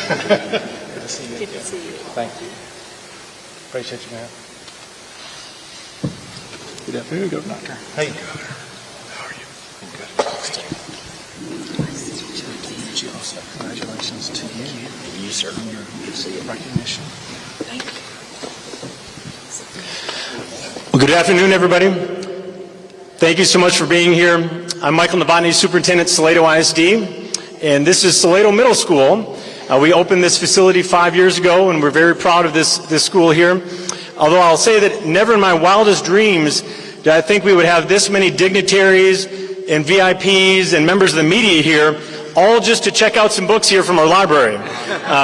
Good to see you. Good to see you. Thank you. Appreciate you, man. Good afternoon, Doctor. Hey. How are you? I'm good. Congratulations to you. You, sir. On your recognition. Thank you. Well, good afternoon, everybody. Thank you so much for being here. I'm Michael Novotny, Superintendent, Salado ISD, and this is Salado Middle School. We opened this facility 5 years ago, and we're very proud of this school here. Although I'll say that never in my wildest dreams did I think we would have this many dignitaries and VIPs and members of the media here, all just to check out some books here from our library.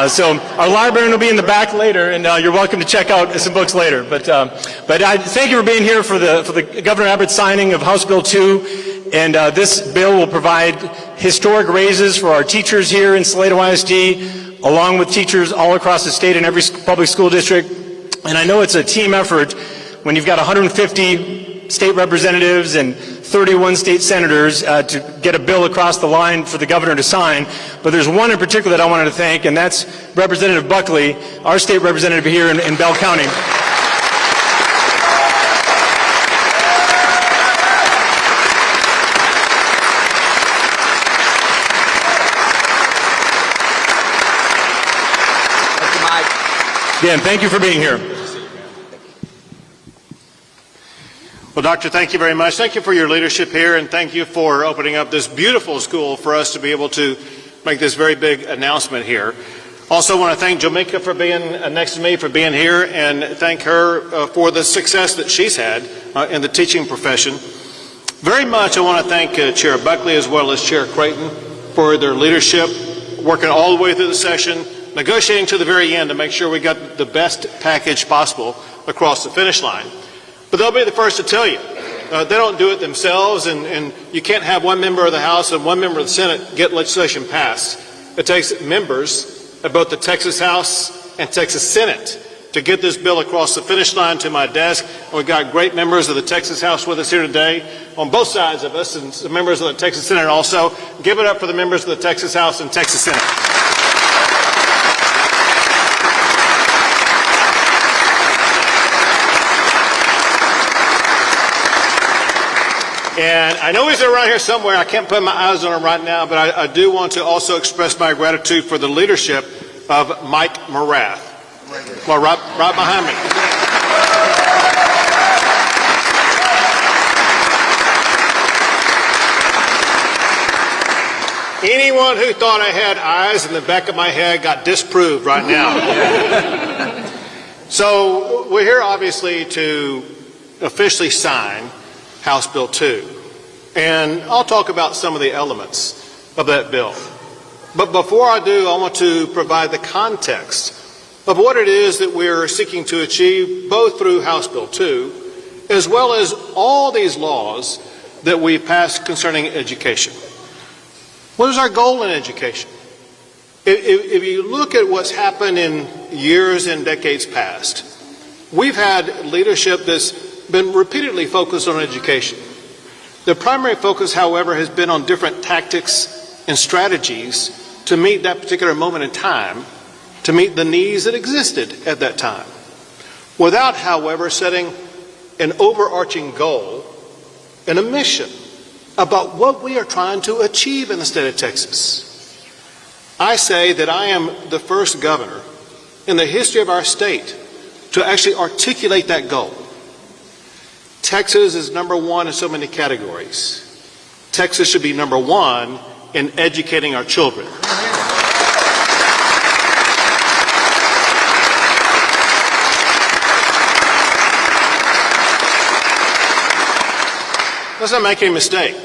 So our librarian will be in the back later, and you're welcome to check out some books later. But I thank you for being here for the Governor Abbott signing of House Bill 2, and this bill will provide historic raises for our teachers here in Salado ISD, along with teachers all across the state in every public school district. And I know it's a team effort when you've got 150 state representatives and 31 state senators to get a bill across the line for the governor to sign. But there's one in particular that I wanted to thank, and that's Representative Buckley, our state representative here in Bell County. Again, thank you for being here. Well, Doctor, thank you very much. Thank you for your leadership here, and thank you for opening up this beautiful school for us to be able to make this very big announcement here. Also want to thank Jamaica for being next to me, for being here, and thank her for the success that she's had in the teaching profession. Very much I want to thank Chair Buckley as well as Chair Creighton for their leadership, working all the way through the session, negotiating to the very end to make sure we got the best package possible across the finish line. But they'll be the first to tell you, they don't do it themselves, and you can't have one member of the House and one member of the Senate get legislation passed. It takes members of both the Texas House and Texas Senate to get this bill across the finish line to my desk. And we've got great members of the Texas House with us here today on both sides of us, and some members of the Texas Senate also. Give it up for the members of the Texas House and Texas Senate. And I know he's around here somewhere. I can't put my eyes on him right now, but I do want to also express my gratitude for the leadership of Mike Morath. Well, right behind me. Anyone who thought I had eyes in the back of my head got disproved right now. So we're here obviously to officially sign House Bill 2. And I'll talk about some of the elements of that bill. But before I do, I want to provide the context of what it is that we're seeking to achieve, both through House Bill 2, as well as all these laws that we've passed concerning education. What is our goal in education? If you look at what's happened in years and decades past, we've had leadership that's been repeatedly focused on education. The primary focus, however, has been on different tactics and strategies to meet that particular moment in time, to meet the needs that existed at that time, without, however, setting an overarching goal and a mission about what we are trying to achieve in the state of Texas. I say that I am the first governor in the history of our state to actually articulate that goal. Texas is number one in so many categories. Texas should be number one in educating our children. Let's not make any mistake.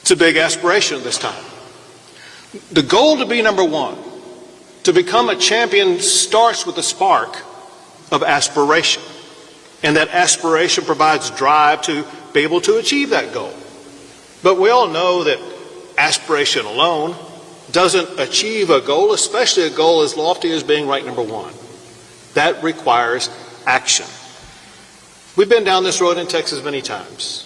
It's a big aspiration this time. The goal to be number one, to become a champion, starts with a spark of aspiration. And that aspiration provides drive to be able to achieve that goal. But we all know that aspiration alone doesn't achieve a goal, especially a goal as lofty as being ranked number one. That requires action. We've been down this road in Texas many times.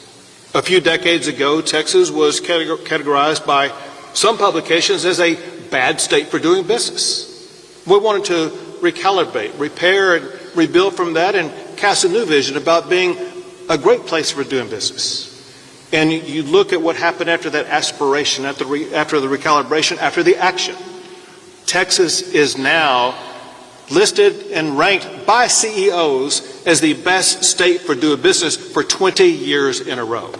A few decades ago, Texas was categorized by some publications as a bad state for doing business. We wanted to recalibrate, repair, and rebuild from that and cast a new vision about being a great place for doing business. And you look at what happened after that aspiration, after the recalibration, after the action. Texas is now listed and ranked by CEOs as the best state for doing business for 20 years in a row.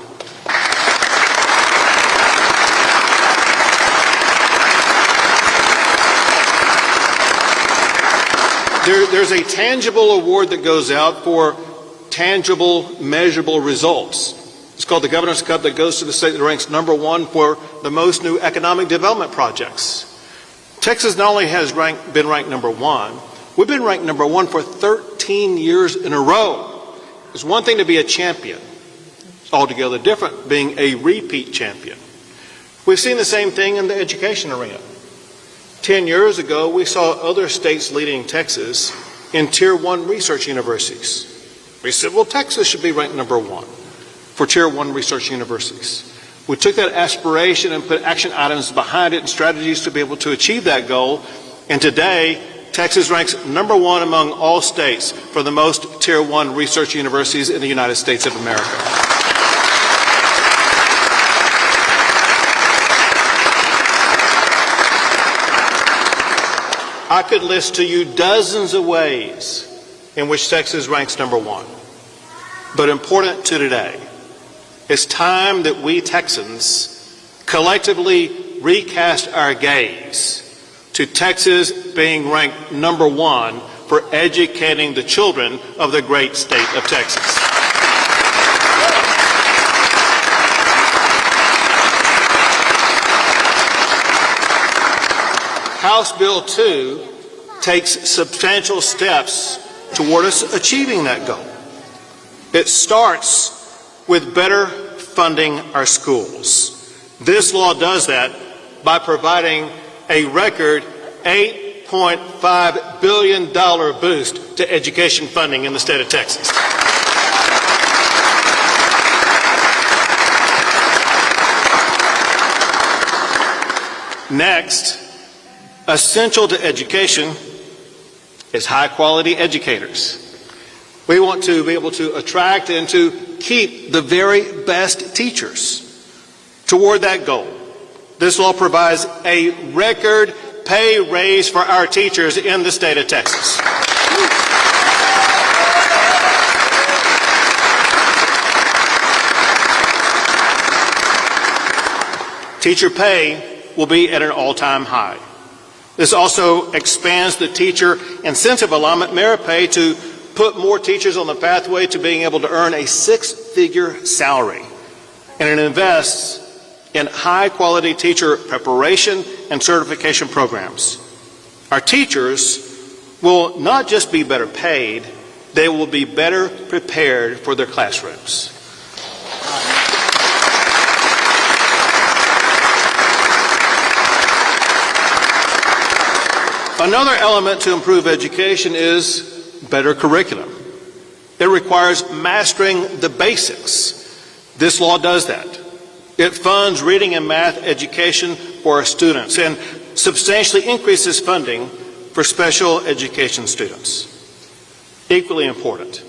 There's a tangible award that goes out for tangible, measurable results. It's called the Governor's Cup, that goes to the state that ranks number one for the most new economic development projects. Texas not only has been ranked number one, we've been ranked number one for 13 years in a row. It's one thing to be a champion. It's altogether different being a repeat champion. We've seen the same thing in the education arena. 10 years ago, we saw other states leading Texas in Tier 1 research universities. We said, well, Texas should be ranked number one for Tier 1 research universities. We took that aspiration and put action items behind it and strategies to be able to achieve that goal. And today, Texas ranks number one among all states for the most Tier 1 research universities in the United States of America. I could list to you dozens of ways in which Texas ranks number one. But important to today, it's time that we Texans collectively recast our gaze to Texas being ranked number one for educating the children of the great state of Texas. House Bill 2 takes substantial steps toward us achieving that goal. It starts with better funding our schools. This law does that by providing a record $8.5 billion boost to education funding in the state of Texas. Next, essential to education is high-quality educators. We want to be able to attract and to keep the very best teachers. Toward that goal, this law provides a record pay raise for our teachers in the state of Texas. Teacher pay will be at an all-time high. This also expands the teacher incentive alignment merit pay to put more teachers on the pathway to being able to earn a six-figure salary. And it invests in high-quality teacher preparation and certification programs. Our teachers will not just be better paid, they will be better prepared for their classrooms. Another element to improve education is better curriculum. It requires mastering the basics. This law does that. It funds reading and math education for our students and substantially increases funding for special education students. Equally important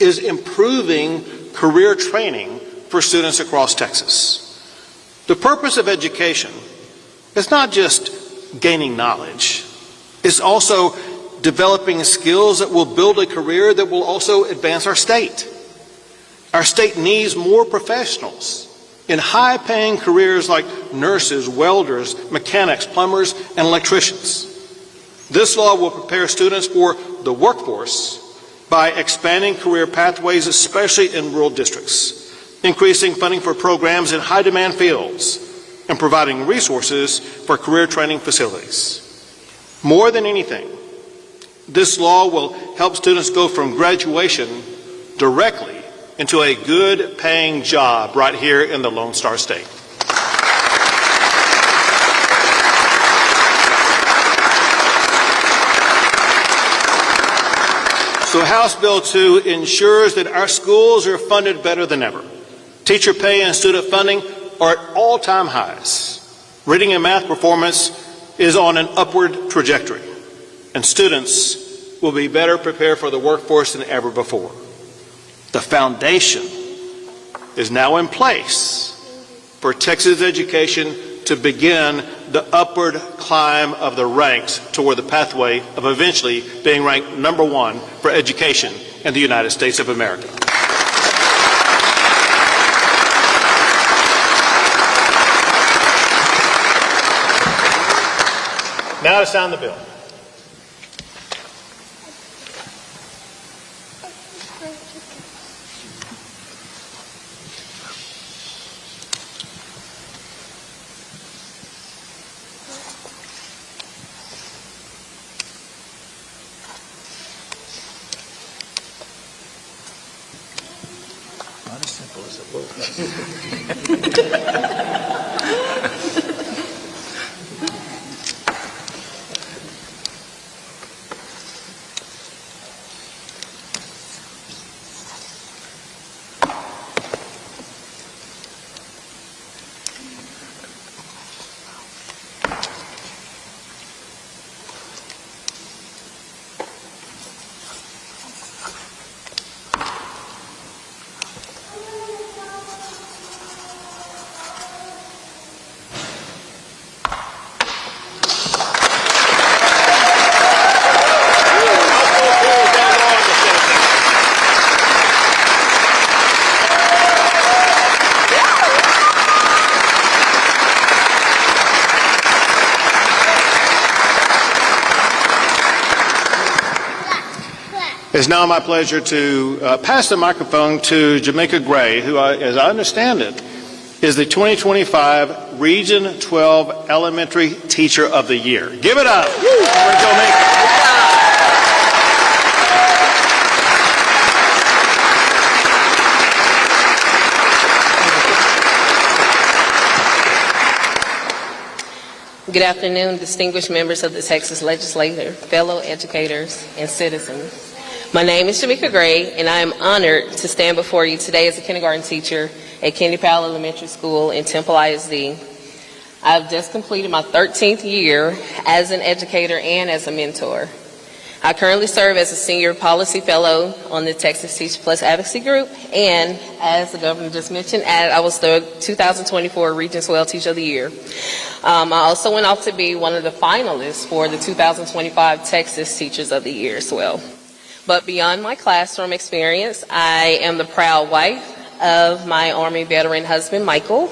is improving career training for students across Texas. The purpose of education is not just gaining knowledge. It's also developing skills that will build a career that will also advance our state. Our state needs more professionals in high-paying careers like nurses, welders, mechanics, plumbers, and electricians. This law will prepare students for the workforce by expanding career pathways, especially in rural districts, increasing funding for programs in high-demand fields, and providing resources for career training facilities. More than anything, this law will help students go from graduation directly into a good paying job right here in the Lone Star State. So House Bill 2 ensures that our schools are funded better than ever. Teacher pay and student funding are at all-time highs. Reading and math performance is on an upward trajectory, and students will be better prepared for the workforce than ever before. The foundation is now in place for Texas education to begin the upward climb of the ranks toward the pathway of eventually being ranked #1 for education in the United States of America. Now to sign the bill. Not as simple as it looks. It's now my pleasure to pass the microphone to Jamaica Gray, who, as I understand it, is the 2025 Region 12 Elementary Teacher of the Year. Give it up for Jamaica. Good afternoon, distinguished members of the Texas Legislature, fellow educators, and citizens. My name is Jamaica Gray, and I am honored to stand before you today as a kindergarten teacher at Kennedy Powell Elementary School in Temple ISD. I've just completed my 13th year as an educator and as a mentor. I currently serve as a senior policy fellow on the Texas Teacher Plus Advocacy Group, and as the governor just mentioned, I was the 2024 Region 12 Teacher of the Year. I also went off to be one of the finalists for the 2025 Texas Teachers of the Year as well. But beyond my classroom experience, I am the proud wife of my Army veteran husband, Michael.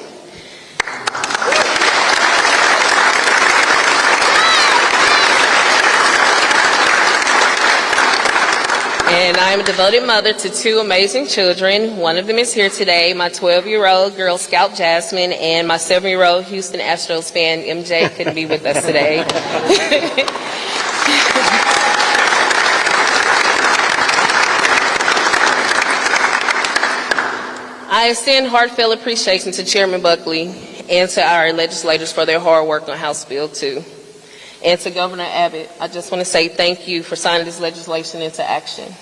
And I'm a devoted mother to two amazing children. One of them is here today, my 12-year-old Girl Scout Jasmine, and my 7-year-old Houston Astros fan, MJ, couldn't be with us today. I extend heartfelt appreciation to Chairman Buckley and to our legislators for their hard work on House Bill 2. And to Governor Abbott, I just want to say thank you for signing this legislation into action,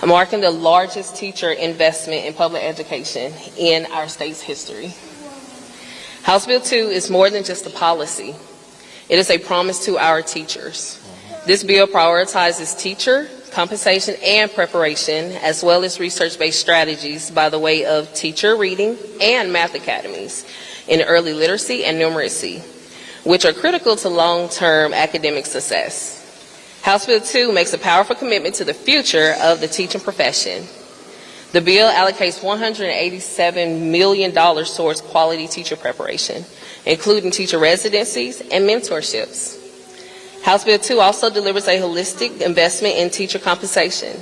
marking the largest teacher investment in public education in our state's history. House Bill 2 is more than just a policy. It is a promise to our teachers. This bill prioritizes teacher compensation and preparation, as well as research-based strategies by the way of teacher reading and math academies in early literacy and numeracy, which are critical to long-term academic success. House Bill 2 makes a powerful commitment to the future of the teaching profession. The bill allocates $187 million towards quality teacher preparation, including teacher residencies and mentorships. House Bill 2 also delivers a holistic investment in teacher compensation.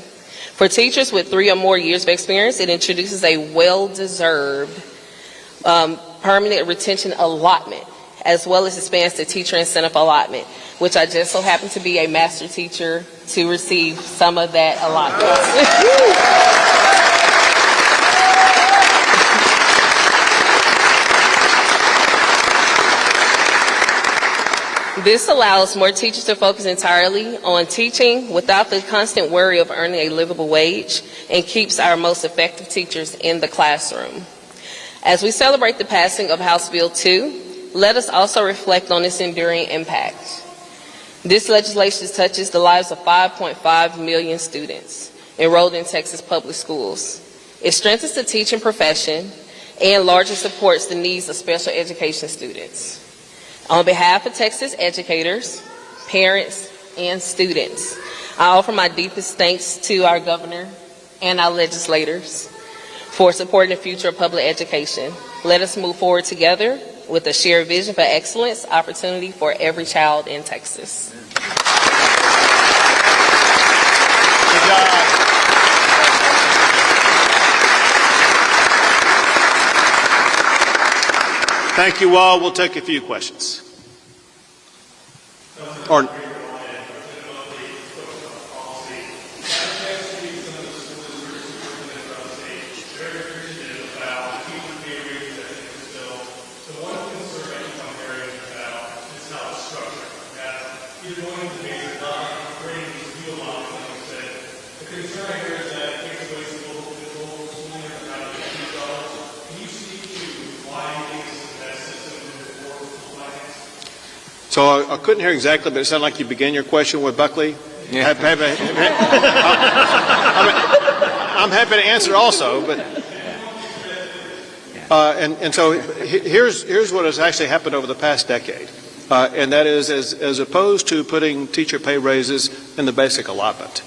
For teachers with 3 or more years of experience, it introduces a well-deserved permanent retention allotment, as well as expands the teacher incentive allotment, which I just so happen to be a master teacher to receive some of that allotment. This allows more teachers to focus entirely on teaching without the constant worry of earning a livable wage, and keeps our most effective teachers in the classroom. As we celebrate the passing of House Bill 2, let us also reflect on its enduring impact. This legislation touches the lives of 5.5 million students enrolled in Texas public schools. It strengthens the teaching profession and largely supports the needs of special education students. On behalf of Texas educators, parents, and students, I offer my deepest thanks to our governor and our legislators for supporting the future of public education. Let us move forward together with a shared vision for excellence, opportunity for every child in Texas. Good job. Thank you all. We'll take a few questions. Or, so I couldn't hear exactly, but it sounded like you began your question with Buckley. Yeah. I'm happy to answer also, but and so here's what has actually happened over the past decade, and that is as opposed to putting teacher pay raises in the basic allotment,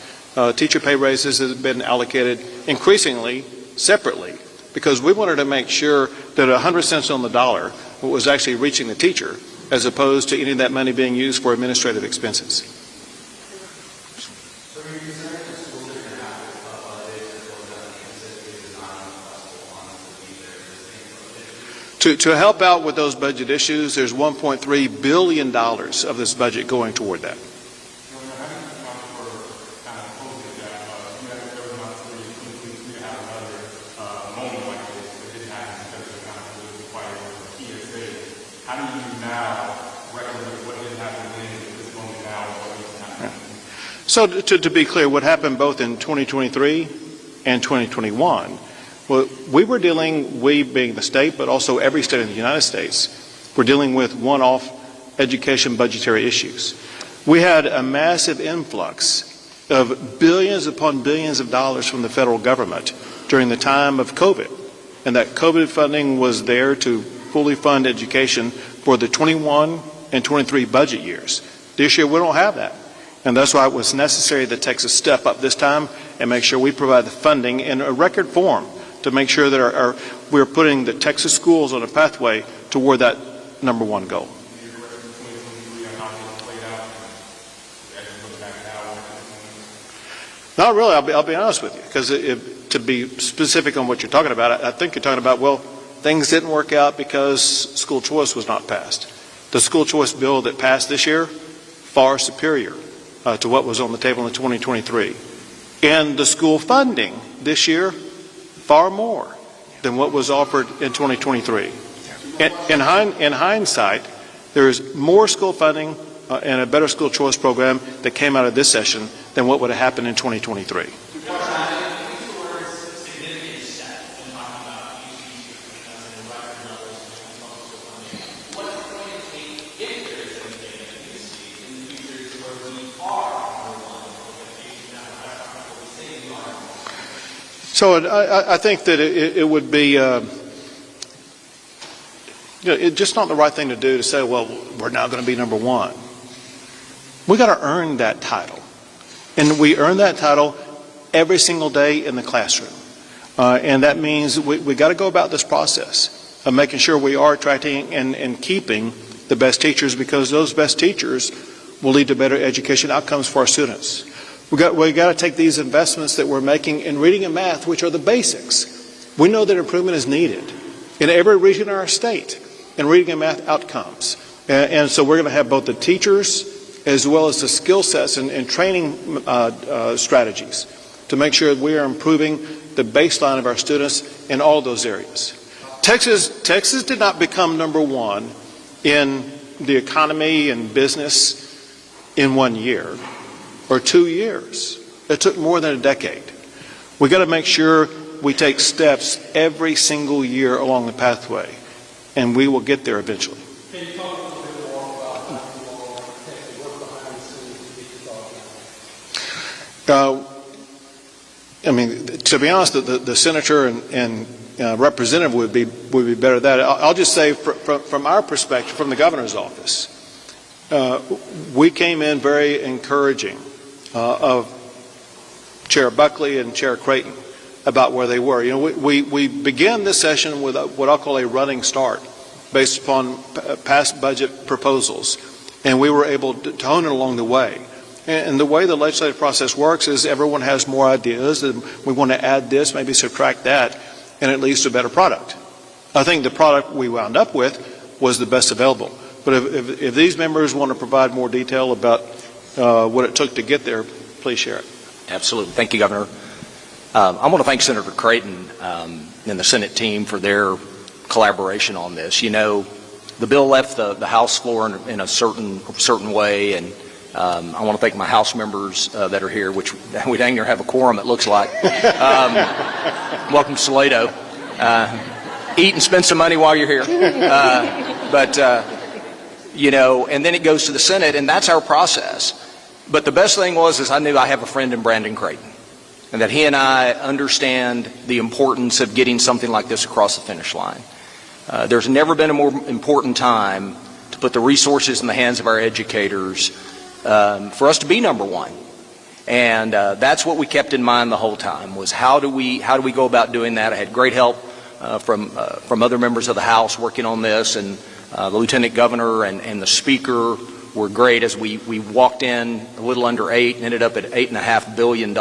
teacher pay raises have been allocated increasingly separately because we wanted to make sure that 100 cents on the dollar was actually reaching the teacher, as opposed to any of that money being used for administrative expenses. To help out with those budget issues, there's $1.3 billion of this budget going toward that. So to be clear, what happened both in 2023 and 2021, well, we being the state, but also every state in the United States, we're dealing with one-off education budgetary issues. We had a massive influx of billions upon billions of dollars from the federal government during the time of COVID, and that COVID funding was there to fully fund education for the 21 and 23 budget years. This year, we don't have that. And that's why it was necessary that Texas step up this time and make sure we provide the funding in a record form to make sure that we're putting the Texas schools on a pathway toward that number one goal. Not really, I'll be honest with you, because to be specific on what you're talking about, I think you're talking about, well, things didn't work out because school choice was not passed. The school choice bill that passed this year, far superior to what was on the table in 2023. And the school funding this year, far more than what was offered in 2023. In hindsight, there's more school funding and a better school choice program that came out of this session than what would have happened in 2023. So I think that it would be it's just not the right thing to do to say, well, we're now going to be number one. We got to earn that title. And we earn that title every single day in the classroom. And that means we got to go about this process of making sure we are attracting and keeping the best teachers, because those best teachers will lead to better education outcomes for our students. We got to take these investments that we're making in reading and math, which are the basics. We know that improvement is needed in every region of our state in reading and math outcomes. And so we're going to have both the teachers as well as the skill sets and training strategies to make sure that we are improving the baseline of our students in all those areas. Texas did not become number one in the economy and business in 1 year or 2 years. It took more than a decade. We got to make sure we take steps every single year along the pathway, and we will get there eventually. I mean, to be honest, the senator and representative would be better at that. I'll just say, from our perspective, from the governor's office, we came in very encouraging of Chair Buckley and Chair Creighton about where they were. You know, we began this session with what I'll call a running start, based upon past budget proposals, and we were able to hone it along the way. And the way the legislative process works is everyone has more ideas, and we want to add this, maybe subtract that, and it leads to a better product. I think the product we wound up with was the best available. But if these members want to provide more detail about what it took to get there, please share it. Absolutely. Thank you, Governor. I want to thank Senator Creighton and the Senate team for their collaboration on this. You know, the bill left the House floor in a certain way, and I want to thank my House members that are here, which we dang near have a quorum, it looks like. Welcome to Salado. Eat and spend some money while you're here. You know, and then it goes to the Senate, and that's our process. But the best thing is I knew I have a friend in Brandon Creighton, and that he and I understand the importance of getting something like this across the finish line. There's never been a more important time to put the resources in the hands of our educators for us to be number one. And that's what we kept in mind the whole time, was how do we go about doing that. I had great help from other members of the House working on this, and the Lieutenant Governor and the Speaker were great as we walked in a little under 8 and ended up at $8.5 billion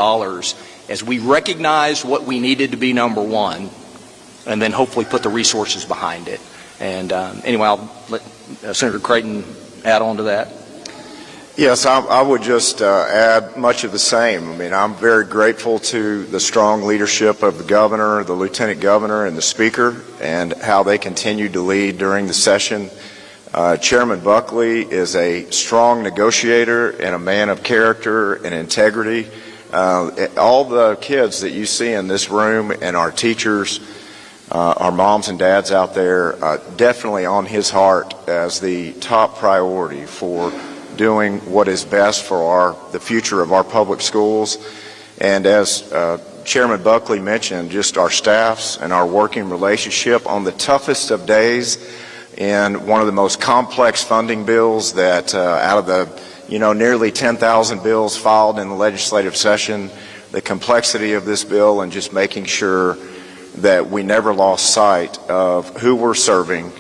as we recognized what we needed to be number one, and then hopefully put the resources behind it. And anyway, I'll let Senator Creighton add on to that. Yes, I would just add much of the same. I mean, I'm very grateful to the strong leadership of the governor, the lieutenant governor, and the speaker, and how they continued to lead during the session. Chairman Buckley is a strong negotiator and a man of character and integrity. All the kids that you see in this room and our teachers, our moms and dads out there, definitely on his heart as the top priority for doing what is best for the future of our public schools. And as Chairman Buckley mentioned, just our staffs and our working relationship on the toughest of days in one of the most complex funding bills that out of the nearly 10,000 bills filed in the legislative session, the complexity of this bill and just making sure that we never lost sight of who we're serving,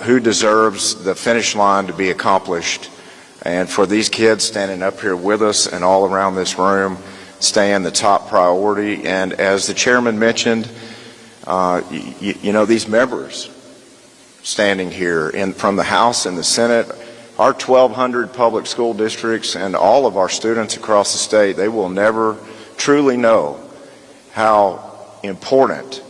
who deserves the finish line to be accomplished. And for these kids standing up here with us and all around this room, staying the top priority. And as the chairman mentioned, these members standing here from the House and the Senate, our 1,200 public school districts and all of our students across the state, they will never truly know how important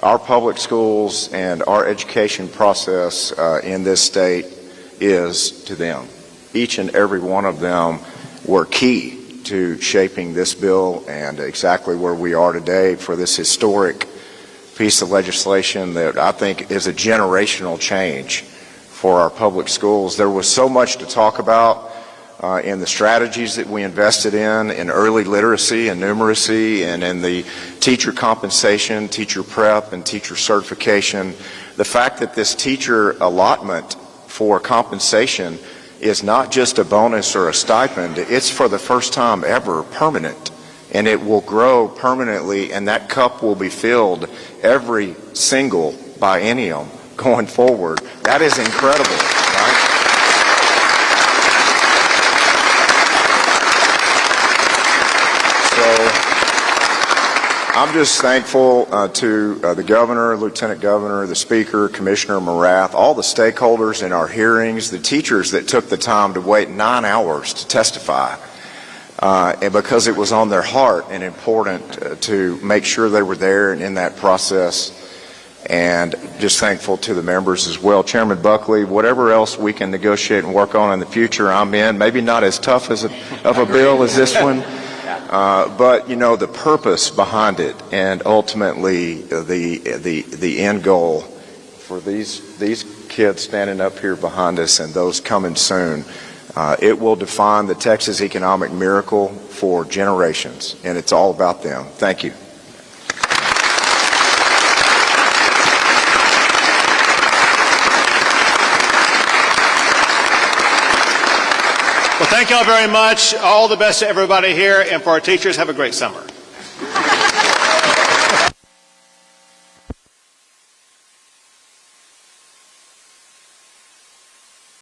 our public schools and our education process in this state is to them. Each and every one of them were key to shaping this bill and exactly where we are today for this historic piece of legislation that I think is a generational change for our public schools. There was so much to talk about in the strategies that we invested in early literacy and numeracy, and in the teacher compensation, teacher prep, and teacher certification. The fact that this teacher allotment for compensation is not just a bonus or a stipend, it's for the first time ever permanent, and it will grow permanently, and that cup will be filled every single biennium going forward. That is incredible, right? So I'm just thankful to the governor, lieutenant governor, the speaker, Commissioner Morath, all the stakeholders in our hearings, the teachers that took the time to wait 9 hours to testify, and because it was on their heart and important to make sure they were there and in that process. And just thankful to the members as well. Chairman Buckley, whatever else we can negotiate and work on in the future, I'm in. Maybe not as tough of a bill as this one. But the purpose behind it, and ultimately the end goal for these kids standing up here behind us and those coming soon, It will define the Texas economic miracle for generations, and it's all about them. Thank you. Well, thank y'all very much. All the best to everybody here, and for our teachers, have a great summer.